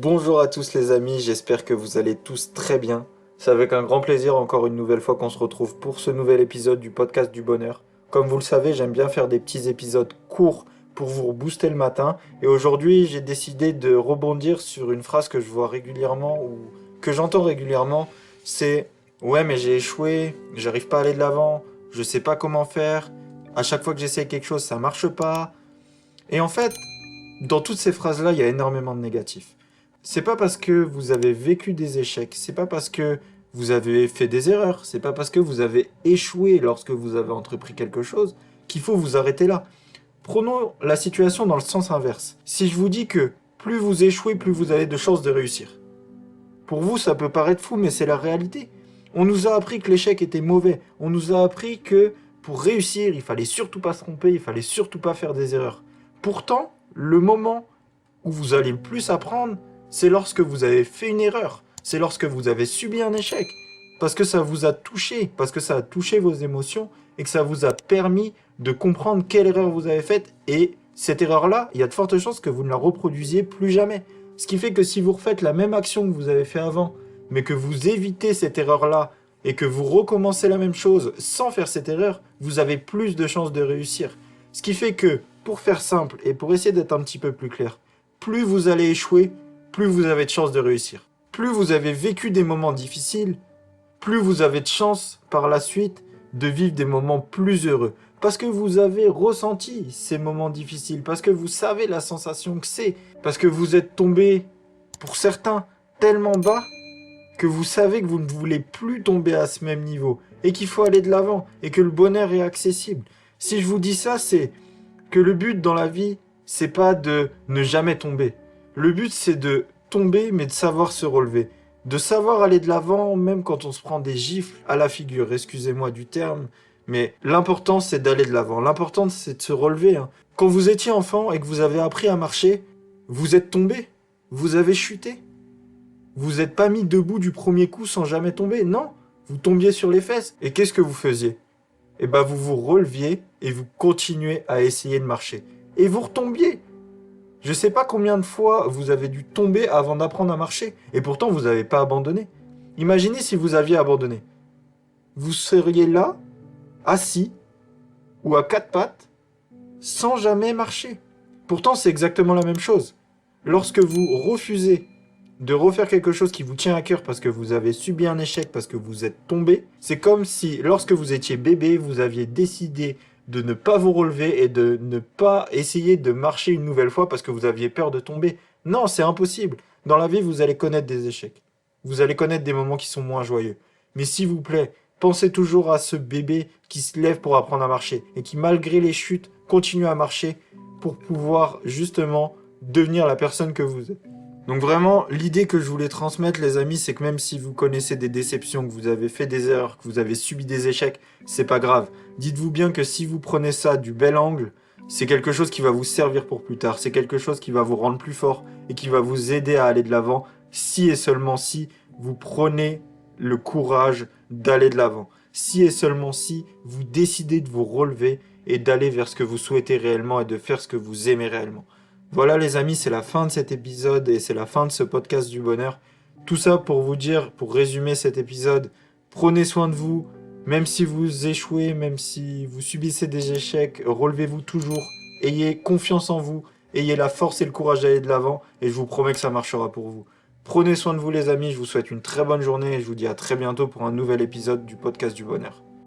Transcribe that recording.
Bonjour à tous les amis, j'espère que vous allez tous très bien. C'est avec un grand plaisir encore une nouvelle fois qu'on se retrouve pour ce nouvel épisode du podcast du bonheur. Comme vous le savez, j'aime bien faire des petits épisodes courts pour vous booster le matin. Et aujourd'hui, j'ai décidé de rebondir sur une phrase que je vois régulièrement ou que j'entends régulièrement. C'est ouais mais j'ai échoué, j'arrive pas à aller de l'avant, je sais pas comment faire, à chaque fois que j'essaie quelque chose ça marche pas. Et en fait, dans toutes ces phrases-là, il y a énormément de négatifs. C'est pas parce que vous avez vécu des échecs, c'est pas parce que vous avez fait des erreurs, c'est pas parce que vous avez échoué lorsque vous avez entrepris quelque chose qu'il faut vous arrêter là. Prenons la situation dans le sens inverse. Si je vous dis que plus vous échouez, plus vous avez de chances de réussir. Pour vous, ça peut paraître fou, mais c'est la réalité. On nous a appris que l'échec était mauvais. On nous a appris que pour réussir, il fallait surtout pas se tromper, il fallait surtout pas faire des erreurs. Pourtant, le moment où vous allez le plus apprendre, c'est lorsque vous avez fait une erreur. C'est lorsque vous avez subi un échec. Parce que ça vous a touché, parce que ça a touché vos émotions et que ça vous a permis de comprendre quelle erreur vous avez faite. Et cette erreur-là, il y a de fortes chances que vous ne la reproduisiez plus jamais. Ce qui fait que si vous refaites la même action que vous avez fait avant, mais que vous évitez cette erreur-là et que vous recommencez la même chose sans faire cette erreur, vous avez plus de chances de réussir. Ce qui fait que, pour faire simple et pour essayer d'être un petit peu plus clair, plus vous allez échouer, plus vous avez de chances de réussir. Plus vous avez vécu des moments difficiles, plus vous avez de chances par la suite de vivre des moments plus heureux. Parce que vous avez ressenti ces moments difficiles, parce que vous savez la sensation que c'est, parce que vous êtes tombé, pour certains, tellement bas que vous savez que vous ne voulez plus tomber à ce même niveau et qu'il faut aller de l'avant et que le bonheur est accessible. Si je vous dis ça, c'est que le but dans la vie, c'est pas de ne jamais tomber. Le but, c'est de tomber, mais de savoir se relever. De savoir aller de l'avant, même quand on se prend des gifles à la figure. Excusez-moi du terme, mais l'important, c'est d'aller de l'avant. L'important, c'est de se relever. Quand vous étiez enfant et que vous avez appris à marcher, vous êtes tombé. Vous avez chuté. Vous n'êtes pas mis debout du premier coup sans jamais tomber. Non, vous tombiez sur les fesses. Et qu'est-ce que vous faisiez? Eh ben, vous vous releviez et vous continuez à essayer de marcher. Et vous retombiez. Je sais pas combien de fois vous avez dû tomber avant d'apprendre à marcher. Et pourtant, vous n'avez pas abandonné. Imaginez si vous aviez abandonné. Vous seriez là, assis, ou à quatre pattes, sans jamais marcher. Pourtant, c'est exactement la même chose. Lorsque vous refusez de refaire quelque chose qui vous tient à cœur parce que vous avez subi un échec, parce que vous êtes tombé, c'est comme si, lorsque vous étiez bébé, vous aviez décidé de ne pas vous relever et de ne pas essayer de marcher une nouvelle fois parce que vous aviez peur de tomber. Non, c'est impossible. Dans la vie, vous allez connaître des échecs. Vous allez connaître des moments qui sont moins joyeux. Mais s'il vous plaît, pensez toujours à ce bébé qui se lève pour apprendre à marcher et qui, malgré les chutes, continue à marcher pour pouvoir justement devenir la personne que vous êtes. Donc vraiment, l'idée que je voulais transmettre, les amis, c'est que même si vous connaissez des déceptions, que vous avez fait des erreurs, que vous avez subi des échecs, c'est pas grave. Dites-vous bien que si vous prenez ça du bel angle, c'est quelque chose qui va vous servir pour plus tard. C'est quelque chose qui va vous rendre plus fort et qui va vous aider à aller de l'avant si et seulement si vous prenez le courage d'aller de l'avant. Si et seulement si vous décidez de vous relever et d'aller vers ce que vous souhaitez réellement et de faire ce que vous aimez réellement. Voilà les amis, c'est la fin de cet épisode et c'est la fin de ce podcast du bonheur. Tout ça pour vous dire, pour résumer cet épisode, prenez soin de vous, même si vous échouez, même si vous subissez des échecs, relevez-vous toujours, ayez confiance en vous, ayez la force et le courage d'aller de l'avant et je vous promets que ça marchera pour vous. Prenez soin de vous les amis, je vous souhaite une très bonne journée et je vous dis à très bientôt pour un nouvel épisode du podcast du bonheur.